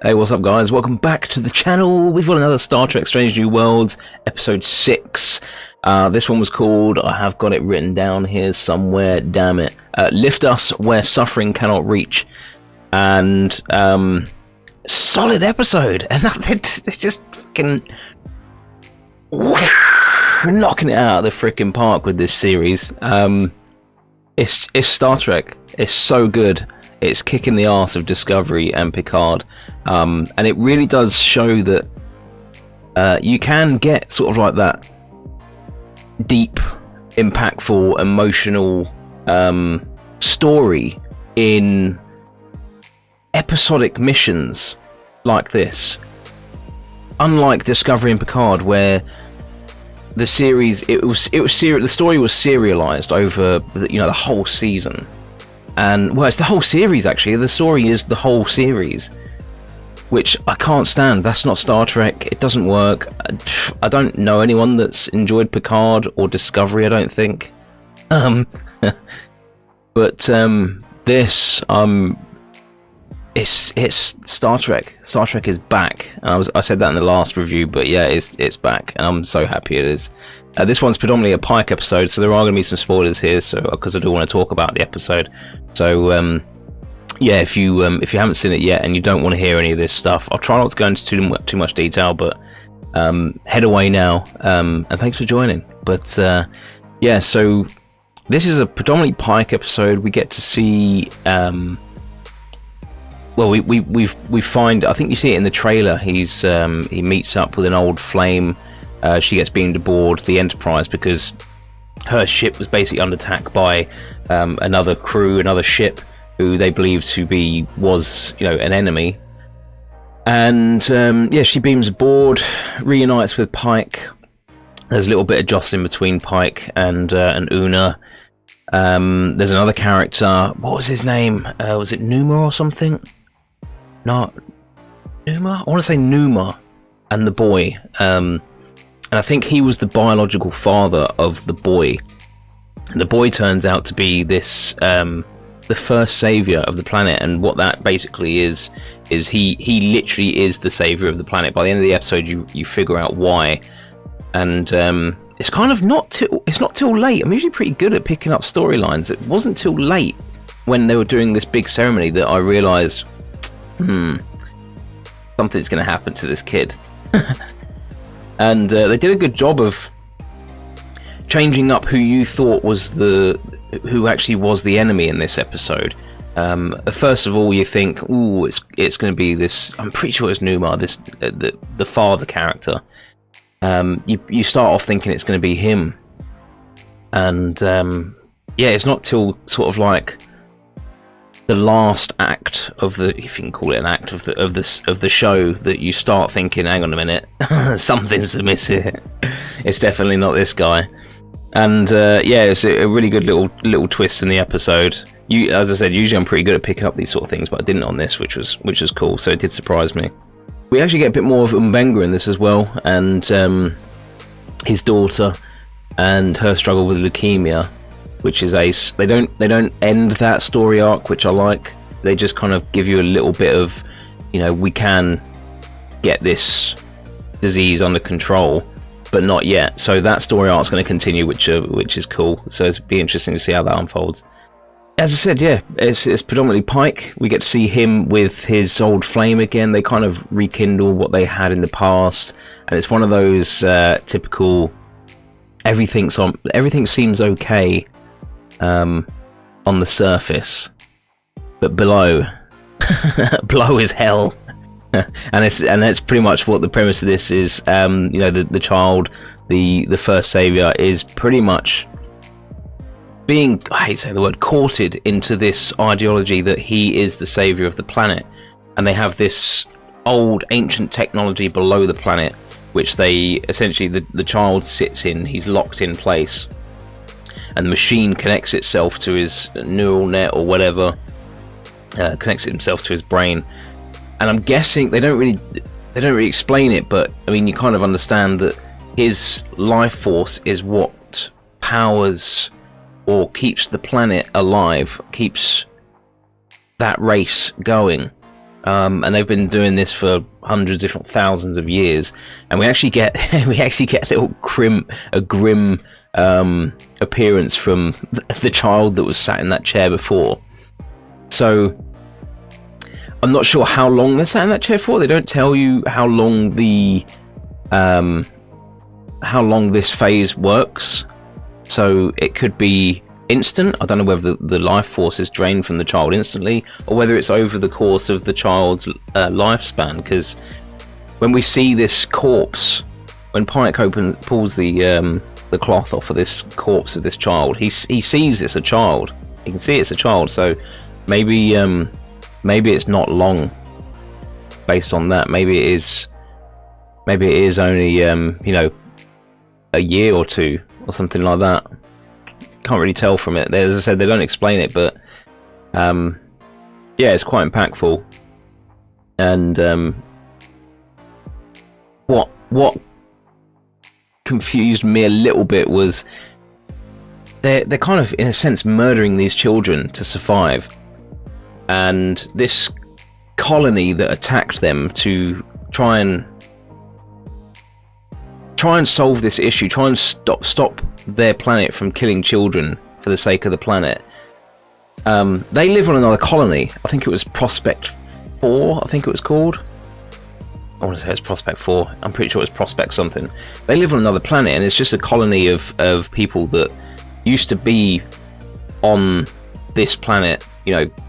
Hey, what's up, guys? Welcome back to the channel. We've got another Star Trek Strange New Worlds, episode 6. This one was called, I have got it written down here somewhere, damn it, Lift Us Where Suffering Cannot Reach. And, solid episode. And they're just fucking knocking it out of the freaking park with this series. It's Star Trek. It's so good. It's kicking the arse of Discovery and Picard, and it really does show that you can get sort of like that deep, impactful, emotional story in episodic missions like this. Unlike Discovery and Picard, where the series the story was serialized over the whole season. And, well, it's the whole series, actually. The story is the whole series, which I can't stand. That's not Star Trek. It doesn't work. I don't know anyone that's enjoyed Picard or Discovery, I don't think. But this, it's Star Trek. Star Trek is back. I said that in the last review, but yeah, it's back, and I'm so happy it is. This one's predominantly a Pike episode, so there are going to be some spoilers here, so because I do want to talk about the episode. So yeah, if you haven't seen it yet and you don't want to hear any of this stuff, I'll try not to go into too much detail, but head away now. And thanks for joining. But yeah, so this is a predominantly Pike episode. We get to see. Well, we find. I think you see it in the trailer. He meets up with an old flame. She gets beamed aboard the Enterprise because her ship was basically under attack by another crew, another ship who they believe was an enemy. And yeah, she beams aboard, reunites with Pike. There's a little bit of jostling between Pike and Una. There's another character. What was his name? Was it Numa or something? Not Numa. I want to say Numa and the boy. And I think he was the biological father of the boy. And the boy turns out to be this the first savior of the planet, and what that basically is he literally is the savior of the planet. By the end of the episode, you figure out why. And it's kind of not till late. I'm usually pretty good at picking up storylines. It wasn't till late when they were doing this big ceremony that I realized, something's going to happen to this kid. And they did a good job of changing up who you thought was who actually was the enemy in this episode. First of all, you think, ooh, it's going to be this. I'm pretty sure it's Numa, the father character. You start off thinking it's going to be him, and yeah, it's not till sort of like the last act of if you can call it an act of the show, that you start thinking, hang on a minute, something's amiss here. It's definitely not this guy. And yeah, it's a really good little twist in the episode. As I said, usually I'm pretty good at picking up these sort of things, but I didn't on this, which was cool. So it did surprise me. We actually get a bit more of Umbenga in this as well, and his daughter and her struggle with leukemia, which is they don't end that story arc, which I like. They just kind of give you a little bit of, we can get this disease under control, but not yet. So that story arc's going to continue, which is cool. So it'll be interesting to see how that unfolds. As I said, yeah, it's predominantly Pike. We get to see him with his old flame again. They kind of rekindle what they had in the past, and it's one of those typical everything seems okay on the surface, but below is hell. and that's pretty much what the premise of this is. The child, the first savior, is pretty much being, I hate saying the word, courted into this ideology that he is the savior of the planet, and they have this old ancient technology below the planet, which they essentially, the child sits in. He's locked in place, and the machine connects itself to his neural net or whatever, connects himself to his brain. And I'm guessing they don't really explain it, but I mean, you kind of understand that his life force is what powers or keeps the planet alive, keeps that race going. and they've been doing this for hundreds, if not thousands, of years. And we actually get a little grim appearance from the child that was sat in that chair before. So I'm not sure how long they're sat in that chair for. They don't tell you how long this phase works. So it could be instant. I don't know whether the life force is drained from the child instantly, or whether it's over the course of the child's lifespan. Because when we see this corpse, when Pike pulls the cloth off of this corpse of this child, he sees it's a child. He can see it's a child. So maybe it's not long. Based on that, maybe it is only a year or two or something like that. Can't really tell from it. As I said, they don't explain it, but yeah, it's quite impactful. And what confused me a little bit was they're kind of, in a sense, murdering these children to survive, and this colony that attacked them to try and solve this issue, try and stop their planet from killing children for the sake of the planet. They live on another colony. I think it was Prospect 4, I think it was called. I want to say it's Prospect 4. I'm pretty sure it's Prospect something. They live on another planet, and it's just a colony of people that used to be on this planet,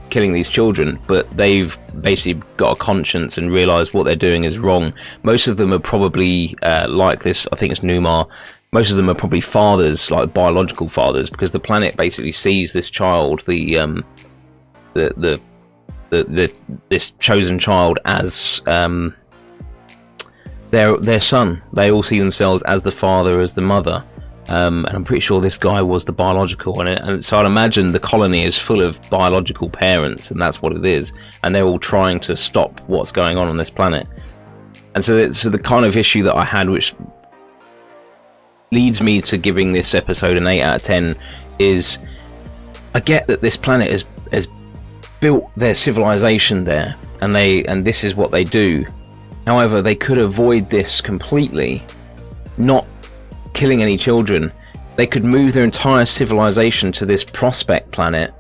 killing these children, but they've basically got a conscience and realised what they're doing is wrong. Most of them are probably like this. I think it's Numar. Most of them are probably fathers, like biological fathers, because the planet basically sees this child, this chosen child, as their son. They all see themselves as the father, as the mother. And I'm pretty sure this guy was the biological one, and so I'd imagine the colony is full of biological parents, and that's what it is, and they're all trying to stop what's going on this planet. And so the kind of issue that I had, which leads me to giving this episode an 8 out of 10, is I get that this planet has built their civilization there, and this is what they do. However, they could avoid this completely, not killing any children. They could move their entire civilization to this Prospect planet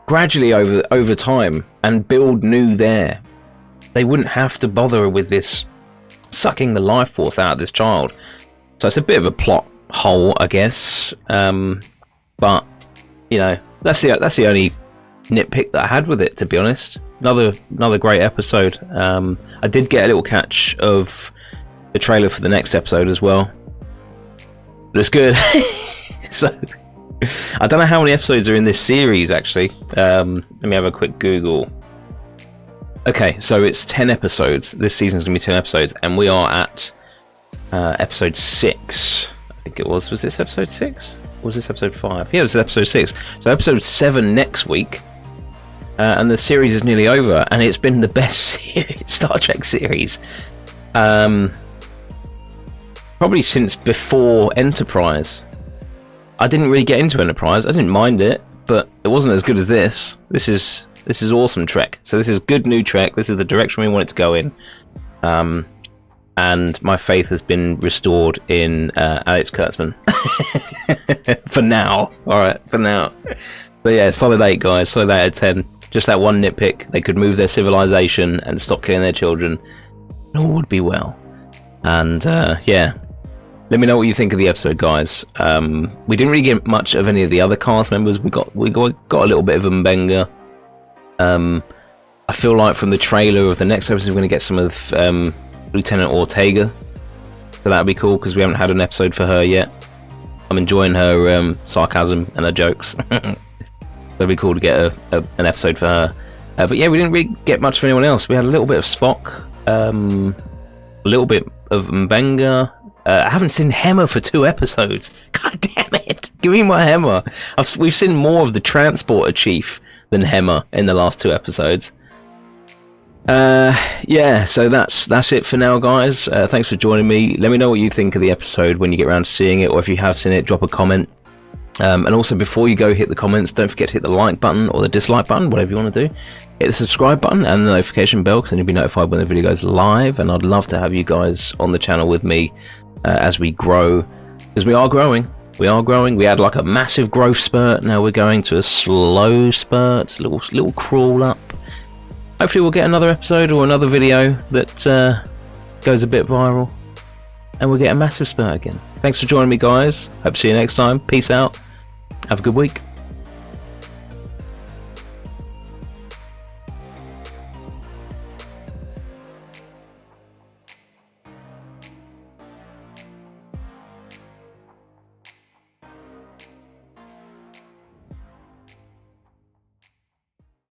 gradually over time and build new there. They wouldn't have to bother with this sucking the life force out of this child. So it's a bit of a plot hole, I guess. But that's the only nitpick that I had with it, to be honest. Another great episode. I did get a little catch of the trailer for the next episode as well. Looks good. So I don't know how many episodes are in this series, actually. Let me have a quick Google. Okay, so it's 10 episodes. This season's gonna be 10 episodes, and we are at episode 6. I think it was. Was this episode 6? Or was this episode 5? Yeah, it was episode 6. So episode 7 next week. And the series is nearly over, and it's been the best Star Trek series. Probably since before Enterprise. I didn't really get into Enterprise. I didn't mind it, but it wasn't as good as this. This is awesome Trek. So this is good new Trek. This is the direction we want it to go in. And my faith has been restored in Alex Kurtzman. For now. Alright, for now. So yeah, solid 8, guys. Solid 8 out of 10. Just that one nitpick. They could move their civilization and stop killing their children. All would be well. And yeah. Let me know what you think of the episode, guys. We didn't really get much of any of the other cast members. We got a little bit of Mbenga. I feel like from the trailer of the next episode, we're going to get some of Lieutenant Ortega. So that'd be cool, because we haven't had an episode for her yet. I'm enjoying her sarcasm and her jokes. That'd be cool to get an episode for her. But yeah, we didn't really get much for anyone else. We had a little bit of Spock, a little bit of Mbenga. I haven't seen Hemmer for 2 episodes. God damn it! Give me my Hemmer. We've seen more of the Transporter Chief than Hemmer in the last 2 episodes. Yeah, so that's it for now, guys. Thanks for joining me. Let me know what you think of the episode when you get around to seeing it, or if you have seen it, drop a comment. And also, before you go hit the comments, don't forget to hit the like button or the dislike button, whatever you want to do. Hit the subscribe button and the notification bell, because then you'll be notified when the video goes live. And I'd love to have you guys on the channel with me as we grow, because we are growing. We are growing. We had like a massive growth spurt. Now we're going to a slow spurt, little crawl up. Hopefully we'll get another episode or another video that goes a bit viral, and we'll get a massive spurt again. Thanks for joining me, guys. Hope to see you next time. Peace out. Have a good week.